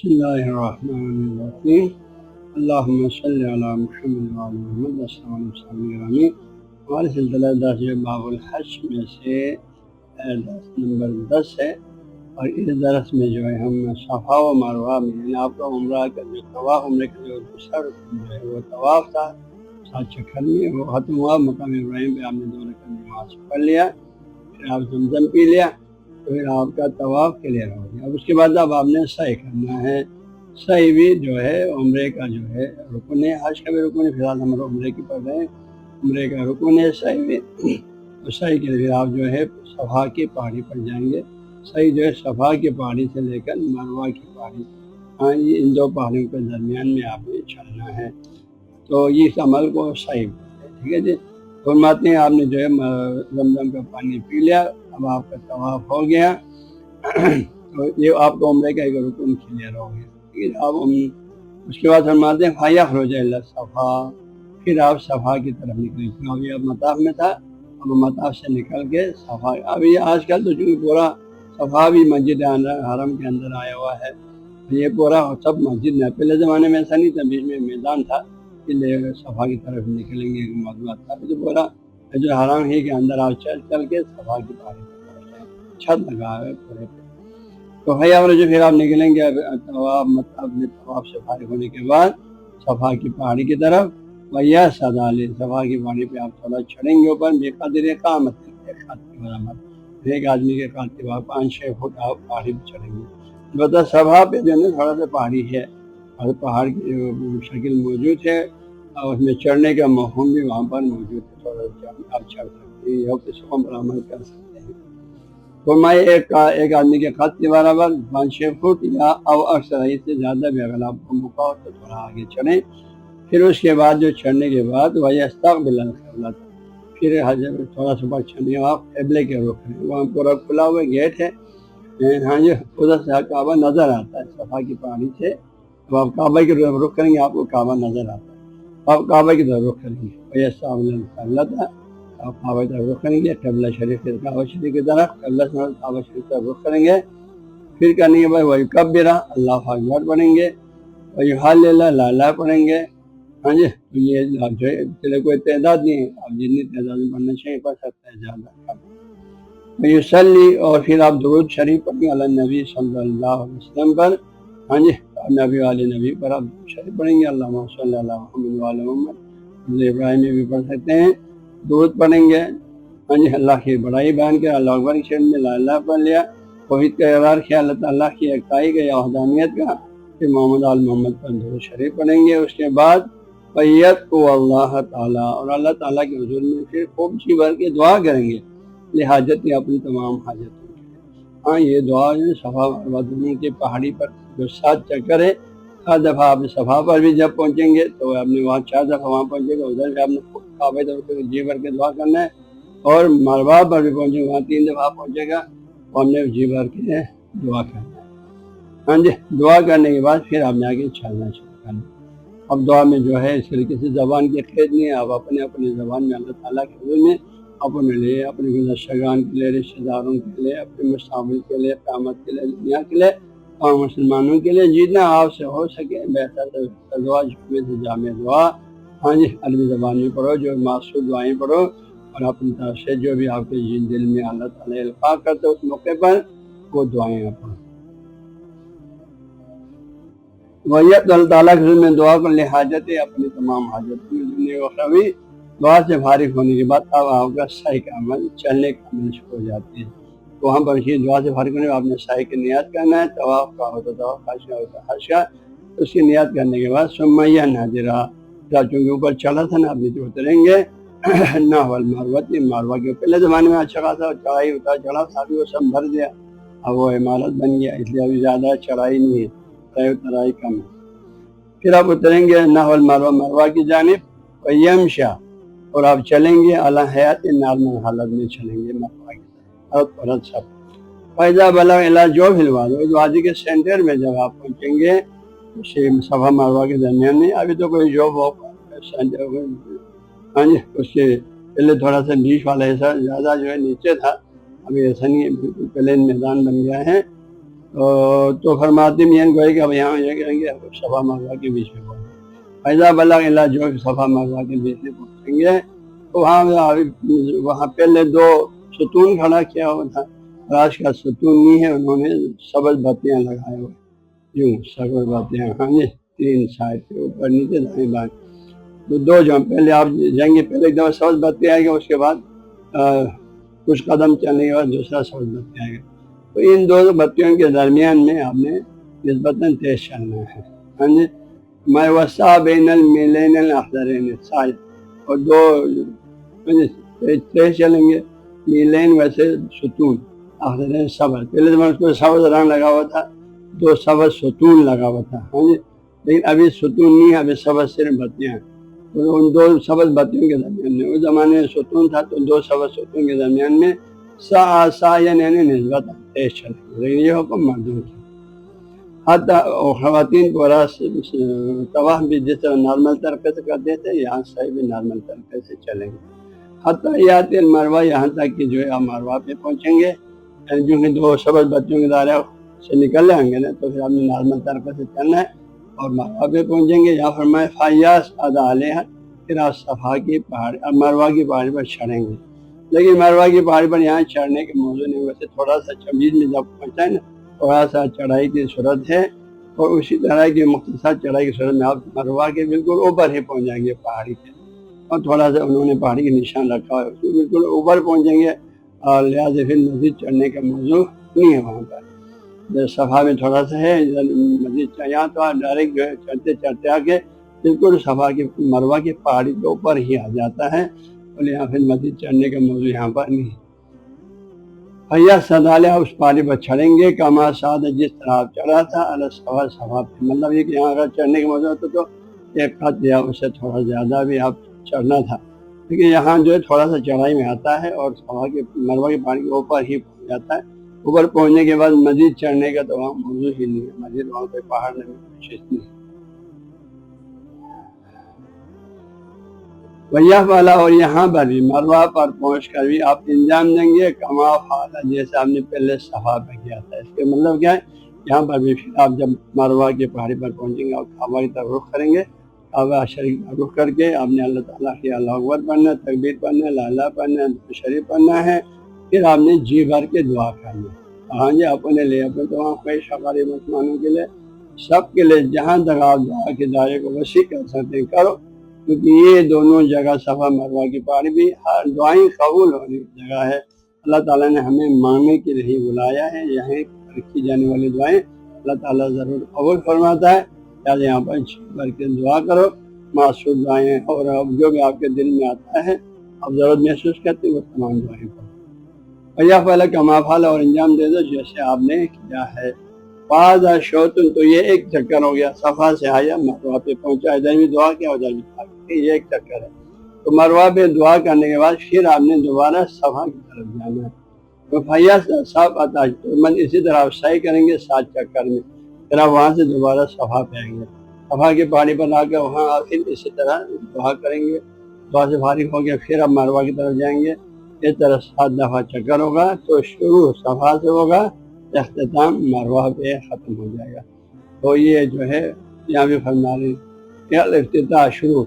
بسم اللہ الرحمن الرحیم اللہم صلی علی محمد وعلی محمد۔ السلام علیکم سامعین گرامی، ہمارے سلسلہ درس باب الحج میں سے درس نمبر 10 ہے، اور اس درس میں جو ہے ہم صفا و مروہ میں یعنی آپ کا عمرہ کا جو طواف، عمرے کا جو دوسرا رکن جو ہے وہ طواف تھا 7 چکر میں، وہ ختم ہوا۔ مقام ابراہیم پہ آپ نے 2 رکعت نماز پڑھ لیا، پھر آپ زمزم پی لیا، تو پھر آپ کا طواف کلیئر ہو گیا۔ اب اس کے بعد اب آپ نے سعی کرنا ہے۔ سعی بھی جو ہے عمرے کا جو ہے رکن ہے، حج کا بھی رکن ہے، فی الحال ہم عمرے کی پڑھ رہے ہیں، عمرے کا رکن ہے سعی بھی۔ تو سعی کے لیے آپ جو ہے صفا کی پہاڑی پر جائیں گے۔ سعی جو ہے صفا کی پہاڑی سے لے کر مروہ کی پہاڑی، ان 2 پہاڑیوں کے درمیان میں آپ نے چلنا ہے، تو اس عمل کو سعی بولتے ہیں، ٹھیک ہے جی۔ فرماتے ہیں آپ نے جو ہے زمزم کا پانی پی لیا، اب آپ کا طواف ہو گیا، تو یہ آپ کو عمرے کا ایک رکن کلیئر ہو گیا، ٹھیک ہے۔ اب اس کے بعد فرماتے ہیں فَيَخْرُجَ إِلَى الصَّفَا، پھر آپ صفا کی طرف نکلیں، کیونکہ ابھی اب مطاف میں تھا، اب مطاف سے نکل کے صفا۔ ابھی آج کل تو چونکہ پورا صفا بھی مسجد حرم کے اندر آیا ہوا ہے، یہ پورا سب مسجد میں، پہلے زمانے میں ایسا نہیں تھا، بیچ میں میدان تھا، اس لیے صفا کی طرف نکلیں گے موضوع تھا، تو پورا جو حرم ہی کے اندر آپ چل کے صفا کی پہاڑی پر پہنچ جائیں، چھت لگا ہے پورے پہ۔ تو جو پھر آپ نکلیں گے طواف، اپنے طواف سے فارغ ہونے کے بعد صفا کی پہاڑی کی طرف، ویا سدالی، صفا کی پہاڑی پہ آپ تھوڑا چڑھیں گے اوپر، بے قدر قامت، ایک ہاتھ کے برابر، ایک آدمی کے قد کے بعد 5-6 فٹ آپ پہاڑی پہ چڑھیں گے۔ البتہ صفا پہ جو ہے تھوڑا سا پہاڑی ہے، اور پہاڑ کی شکل موجود ہے، اور اس میں چڑھنے کا مفہوم بھی وہاں پر موجود ہے، تھوڑا سا آپ چڑھ سکتے ہیں یا کسی کو پر عمل کر سکتے ہیں۔ فرمائے ایک آدمی کے قد کے برابر 5-6 فٹ یا او اکثر اس سے زیادہ بھی، اگر آپ کو موقع ہو تو تھوڑا آگے چڑھیں۔ پھر اس کے بعد جو چڑھنے کے بعد وَيَسْتَقْبِلَ الْقِبْلَةَ، پھر تھوڑا سا بڑھ چڑھنے آپ قبلے کے رخ ہیں، وہاں پورا کھلا ہوا گیٹ ہے، ہاں جی، ادھر سے کعبہ نظر آتا ہے صفا کی پہاڑی سے، تو آپ کعبہ کی طرف رخ کریں گے، آپ کو کعبہ نظر آتا ہے، آپ کعبہ کی طرف رخ کریں گے، وَيَسْتَقْبِلَ الْقِبْلَةَ، آپ کعبہ کی طرف رخ کریں گے، قبلہ شریف کی کعبہ شریف کی طرف، قبلہ سے کعبہ شریف کی طرف رخ کریں گے۔ پھر کرنے کے بعد وَيُكَبِّرَ، اللہ اکبر پڑھیں گے، وَيُحَلِّلَ، لا الہ پڑھیں گے، ہاں جی۔ تو یہ جو ہے چلے کوئی تعداد نہیں ہے، آپ جتنی تعداد میں پڑھنا چاہیے پڑھ سکتے ہیں، زیادہ کم۔ وَيُصَلِّي، اور پھر آپ درود شریف پڑھیں گے علی النبی صلی اللہ علیہ وسلم پر، ہاں جی، نبی والے نبی پر آپ شریف پڑھیں گے، اللہم صلی علی محمد وعلی محمد، ابراہیم میں بھی پڑھ سکتے ہیں، درود پڑھیں گے، ہاں جی، اللہ کی بڑائی بیان کر، اللہ اکبر کی شریف میں لا الہ پڑھ لیا، توحید کا اقرار کیا، اللہ تعالیٰ کی یکتائی کا یا وحدانیت کا، پھر محمد آل محمد پر درود شریف پڑھیں گے۔ اس کے بعد فیت کو اللہ تعالیٰ، اور اللہ تعالیٰ کے حضور میں پھر خوب جی بھر کے دعا کریں گے، لحاجت اپنی تمام حاجتوں کے لیے۔ ہاں، یہ دعا جو صفا مروہ دونوں کی پہاڑی پر جو 7 چکر ہے، 7 دفعہ آپ صفا پر بھی جب پہنچیں گے تو آپ نے وہاں 4 دفعہ وہاں پہنچے گا، ادھر بھی آپ نے کعبہ طرف جی بھر کے دعا کرنا ہے، اور مروہ پر بھی پہنچے گا، وہاں 3 دفعہ پہنچے گا، اور ہم نے جی بھر کے دعا کرنا ہے، ہاں جی۔ دعا کرنے کے بعد پھر آپ نے آگے چلنا شروع کرنا۔ اب دعا میں جو ہے اس کے لیے کسی زبان کی قید نہیں ہے، آپ اپنے زبان میں اللہ تعالیٰ کے حضور میں اپنے لیے، اپنے گزشتگان کے لیے، رشتہ داروں کے لیے، اپنے مستقبل کے لیے، قیامت کے لیے، دنیا کے لیے، اور مسلمانوں کے لیے جتنا آپ سے ہو سکے بہتر دعا، جامع سے جامع دعا، ہاں جی، عربی زبان میں پڑھو، جو معصور دعائیں پڑھو، اور اپنی طرف سے جو بھی آپ کے دل میں اللہ تعالیٰ القاء کرتے اس موقع پر وہ دعائیں آپ پڑھو۔ ویت اللہ تعالیٰ کے حضور میں دعا کر لے حاجت ہے، اپنی تمام حاجتوں میں دنیا و اخروی، دعا سے فارغ ہونے کے بعد اب آپ کا سعی کا عمل، چلنے کا عمل شروع ہو جاتے ہیں۔ تو وہاں پر دعا سے فارغ ہونے کے بعد آپ نے سعی کی نیت کرنا ہے، طواف کا ہوتا طواف، حج کا ہوتا حج کا، اس کی نیت کرنے کے بعد سمیہ نادرہ، چونکہ اوپر چڑھا تھا نا، آپ نیچے اتریں گے، نحو المروہ، مروہ کے پہلے زمانے میں اچھا خاصا چڑھائی ہوتا، چڑھا تھا، ابھی وہ سب بھر گیا، اب وہ عمارت بن گیا، اس لیے ابھی زیادہ چڑھائی نہیں ہے، اترائی کم ہے۔ پھر آپ اتریں گے نحو المروہ، مروہ کی جانب، ویمشا، اور آپ چلیں گے علی حیات نارمل حالت میں چلیں گے مروہ کی طرف، عورت سب۔ فیضا بلغ الی جوف الوادی، اس وادی کے سینٹر میں جب آپ پہنچیں گے، صفا مروہ کے درمیان میں، ابھی تو کوئی جوف ہو، ہاں جی، اس کے پہلے تھوڑا سا بیچ والا حصہ زیادہ جو ہے نیچے تھا، ابھی ایسا نہیں ہے، بالکل پلین میدان بن گیا ہے۔ تو فرماتے ہیں گوئے کہ اب یہاں یہ کریں گے صفا مروا کے بیچ میں پہنچیں فیضا بلغ اللہ جو صفا مروا کے بیچ میں پہنچیں گے تو وہاں پہلے دو ستون کھڑا کیا ہوا تھا، راش کا ستون نہیں ہے، انہوں نے سبز بتیاں لگائے ہوئے یوں سبز بتیاں، ہاں جی، تین سائڈ پہ اوپر نیچے دائیں بائیں، تو دو جو پہلے آپ جائیں گے پہلے ایک دفعہ سبز بتی آئے گا، اس کے بعد کچھ قدم چلنے کے بعد دوسرا سبز بتی آئے گا، تو ان دو بتیوں کے درمیان میں آپ نے نسبتاً تیز چلنا ہے، ہاں جی، میں وسع بین المیلین الاخضرین سائد، اور دو تیز چلیں گے، میلین ویسے ستون، اخضرین سبز، پہلے تو اس کو سبز رنگ لگا ہوا تھا، دو سبز ستون لگا ہوا تھا، ہاں جی، لیکن ابھی ستون نہیں ہے، ابھی سبز صرف بتیاں ہیں، تو ان دو سبز بتیوں کے درمیان میں، اس زمانے میں ستون تھا تو دو سبز ستون کے درمیان میں یعنی نسبت تیز چلیں گے، لیکن یہ حکم مردوں کی، حتی خواتین کو طواف بھی جس طرح نارمل طریقے سے کرتے تھے یہاں صحیح بھی نارمل طریقے سے چلیں گے، حتی یات المروہ، یہاں تک کہ جو ہے آپ مروہ پہ پہنچیں گے، جو کہ دو سبز بتیوں کے دائرے سے نکل جائیں گے نا تو پھر آپ نے نارمل طریقے سے چلنا ہے اور مروہ پہ پہنچیں گے، یہاں فرمائے فیاس ادا علیہ، پھر آپ صفا کی پہاڑی اور مروہ کی پہاڑی پر چڑھیں گے، لیکن مروہ کی پہاڑی پر یہاں چڑھنے کے موضوع نہیں، ویسے تھوڑا سا چمید میں جب پہنچا ہے نا تھوڑا سا چڑھائی کی صورت ہے، اور اسی طرح کی مختصر چڑھائی کی صورت میں آپ مروہ کے بالکل اوپر ہی پہنچ جائیں گے پہاڑی کے، اور تھوڑا سا انہوں نے پہاڑی کا نشان رکھا ہے اس کو بالکل اوپر پہنچیں گے، اور لہٰذا پھر مزید چڑھنے کا موضوع نہیں ہے وہاں پر، جب صفا میں تھوڑا سا ہے مزید یہاں تو آپ ڈائریکٹ جو ہے چڑھتے چڑھتے آ کے بالکل صفا کی مروہ کی پہاڑی کے اوپر ہی آ جاتا ہے، اور یہاں پھر مزید چڑھنے کا موضوع یہاں پر نہیں ہے۔ حیا سدالہ، اس پہاڑی پر چڑھیں گے کما سعد، جس طرح آپ چڑھا تھا صفا صفا پہ، مطلب یہ کہ یہاں اگر چڑھنے کا موضوع ہوتا تو ایک خط یا اس سے تھوڑا زیادہ بھی آپ چڑھنا تھا، کیونکہ یہاں جو ہے تھوڑا سا چڑھائی میں آتا ہے اور صفا کے مروہ کے پہاڑی کے اوپر ہی پہنچ جاتا ہے، اوپر پہنچنے کے بعد مزید چڑھنے کا تو وہاں موضوع ہی نہیں ہے، مزید وہاں پہ پہاڑ میں کوشش نہیں ہے۔ ویہ والا، اور یہاں پر بھی مروہ پر پہنچ کر بھی آپ انجام دیں گے کما فعلا، جیسے آپ نے پہلے صفا پہ کیا تھا، اس کے مطلب کیا ہے، یہاں پر بھی پھر آپ جب مروہ کی پہاڑی پر پہنچیں گے آپ کعبہ کی طرف رخ کریں گے، کعبہ شریف کا رخ کر کے آپ نے اللہ تعالیٰ کی اللہ اکبر پڑھنا ہے، تکبیر پڑھنا ہے، لا الہ پڑھنا ہے، درود شریف پڑھنا ہے، پھر آپ نے جی بھر کے دعا کرنا ہے، ہاں جی، اپنے لیے، اپنے تمام خواہش ہمارے مسلمانوں کے لیے، سب کے لیے، جہاں تک آپ دعا کے دائرے کو وسیع کر سکتے ہیں کرو، کیونکہ یہ دونوں جگہ صفا مروہ کی پہاڑی بھی ہر دعائیں قبول ہونے کی جگہ ہے، اللہ تعالیٰ نے ہمیں مانگنے کے لیے بلایا ہے، یہاں رکھی جانے والی دعائیں اللہ تعالیٰ ضرور قبول فرماتا ہے، لہٰذا یہاں پر بھر کے دعا کرو، معصور دعائیں، اور جو بھی آپ کے دل میں آتا ہے آپ ضرورت محسوس کرتے ہیں وہ تمام دعائیں کرو، اور یا فعلا کما فعل، اور انجام دے دو جیسے آپ نے کیا ہے، بعض شوتن، تو یہ ایک چکر ہو گیا، صفا سے آیا مروہ پہ پہنچا، ادھر بھی دعا کیا ادھر بھی دعا کی، یہ ایک چکر ہے، تو مروہ پہ دعا کرنے کے بعد پھر آپ نے دوبارہ صفا کی طرف جانا ہے، تو فیا صاف آتا ہے، اسی طرح آپ صحیح کریں گے 7 چکر میں، پھر آپ وہاں سے دوبارہ صفا پہ آئیں گے، صفا کی پہاڑی پر آ کے وہاں پھر اسی طرح دعا کریں گے، دعا سے فارغ ہو گیا پھر آپ مروہ کی طرف جائیں گے، اس طرح 7 دفعہ چکر ہوگا، تو شروع صفا سے ہوگا، اختتام مروہ پہ ختم ہو جائے گا، تو یہ جو ہے یہاں بھی فرما رہی ہے الافتتاح، شروع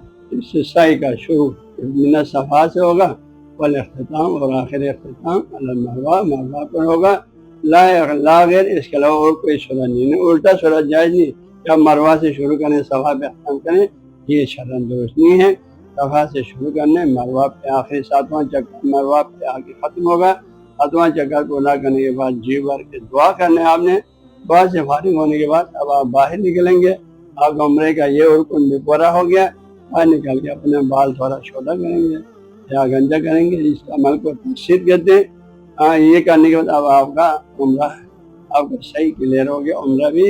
سعی کا شروع من صفا سے ہوگا، والاختتام، اور آخر اختتام المروہ، مروہ پر ہوگا، لا غیر، اس کے علاوہ اور کوئی صورت نہیں، الٹا صورت جائز نہیں کہ آپ مروہ سے شروع کریں صفا پہ ختم کریں، یہ شرط درست نہیں ہے، صفا سے شروع کرنے، مروہ پہ آخری 7واں چکر مروہ پہ آگے ختم ہوگا، 7واں چکر پورا کرنے کے بعد جی بھر کے دعا کرنے، آپ نے دعا سے فارغ ہونے کے بعد اب آپ باہر نکلیں گے، آپ عمرے کا یہ رکن بھی پورا ہو گیا، باہر نکل کے اپنے بال تھوڑا چھوٹا کریں گے یا گنجا کریں گے، اس عمل کو تشہیر کہتے ہیں، یہ کرنے کے بعد اب آپ کا عمرہ آپ کا صحیح کلیئر ہو گیا، عمرہ بھی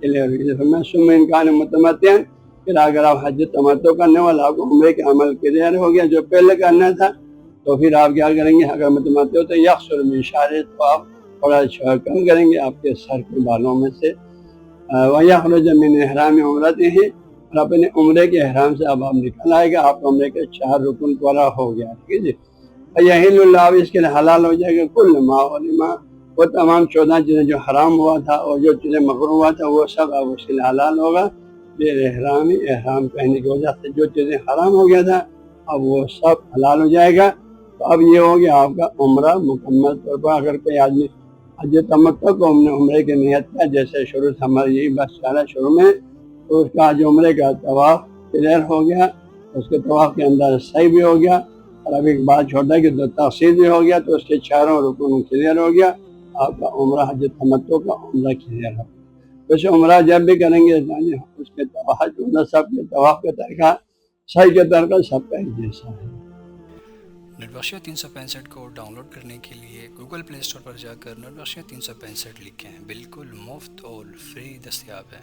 کلیئر ہو گیا، میں ثم ان کان متمتعا، پھر اگر آپ حج تمتع کرنے والا آپ کو عمرے کے عمل کلیئر ہو گیا جو پہلے کرنا تھا، تو پھر آپ کیا کریں گے، اگر متمتع ہو تو یقصر من شعرہ، تو آپ تھوڑا کم کریں گے آپ کے سر کے بالوں میں سے، وَيَخْرُجَ مِنْ احرام عمرتہ، اور اپنے عمرے کے احرام سے اب آپ نکل آئے گا، آپ عمرے کے 4 رکن پورا ہو گیا، ٹھیک ہے جی، فَيَحِلُّ لَهُ، اس کے لیے حلال ہو جائے گا، کل ما علم، وہ تمام 14 چیزیں جو حرام ہوا تھا اور جو چیزیں مکروہ ہوا تھا وہ سب اب اس کے لیے حلال ہوگا احرامی احرام پہننے کی وجہ سے جو چیزیں حرام ہو گیا تھا اب وہ سب حلال ہو جائے گا. تو اب یہ ہو گیا آپ کا عمرہ مکمل طور پر. اگر کوئی آدمی حج تمتع کو ہم نے عمرے کی نیت کیا، جیسے شروع سے ہمارا یہی بس چلا شروع میں، تو اس کا حج عمرے کا طواف کلیئر ہو گیا، اس کے طواف کے اندر صحیح بھی ہو گیا، اور ابھی ایک بات چھوٹا کہ تو تقسیم بھی ہو گیا، تو اس کے چاروں رکن کلیئر ہو گیا، آپ کا عمرہ حج تمتع کا عمرہ کلیئر ہو گیا. ویسے عمرہ جب بھی کریں گے اس کے حج عمرہ سب کے طواف کا طریقہ صحیح کے طریقہ سب کا ایک جیسا ہے. نیٹ بخشیہ 365 کو ڈاؤن لوڈ کرنے کے لیے گوگل پلے اسٹور پر جا کر نیٹ بخشیہ 365 لکھیں، بالکل مفت اور فری دستیاب ہے.